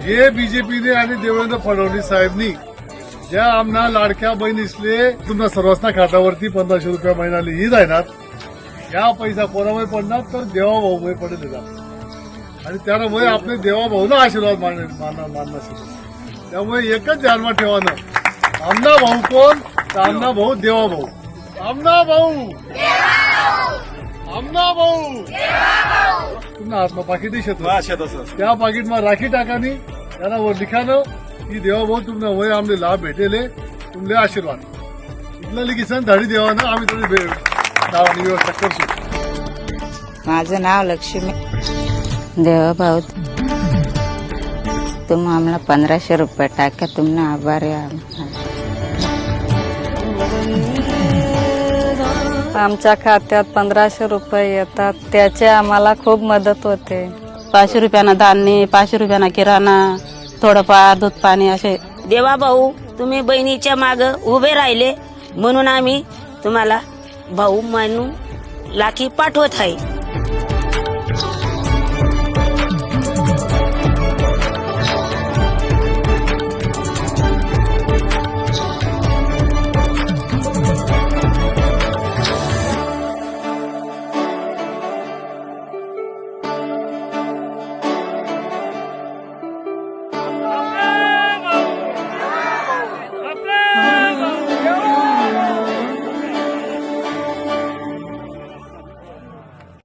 जे बीजेपीने आणि देवेंद्र फडणवीस साहेबनी ज्या आमना लाडक्या बहिणीसले तुमच्या सर्वांना खात्यावरती 1500 रुपया महिन्याला ही जाणार, या पैसा कोणामुळे पडणार तर देवाभाऊमुळे पडेल आणि त्यामुळे आपले देवाभाऊला आशीर्वाद मानणार. त्यामुळे एकच ध्यानात ठेवानं, आमना भाऊ कोण तर आमना भाऊ देवाभाऊ. आमना भाऊ आमना भाऊ तुम्हाला हातमा पाकिट दिसत त्या पाकिटમાં राखी टाकानी त्याला वर लिखानं की देवाभाऊ तुम्हाला वय आमले लाभ भेटेले, तुमले आशीर्वाद इथलं लिखिसन धाडी देवानं आम्ही थोडी नावानी व्यवस्था करतो. माझं नाव लक्ष्मी. देवाभाऊ तुम आम्हाला 1500 रुपये टाका, तुम्हाला आभारी आहे. आमच्या खात्यात 1500 रुपये येतात, त्याचे आम्हाला खूप मदत होते. 500 रुपयाना धान्य, 500 रुपयाना किराणा, थोडंफार दूध पाणी असे. देवाभाऊ तुम्ही बहिणीच्या माग उभे राहिले म्हणून आम्ही तुम्हाला भाऊ म्हणून लाखी पाठवत आहे.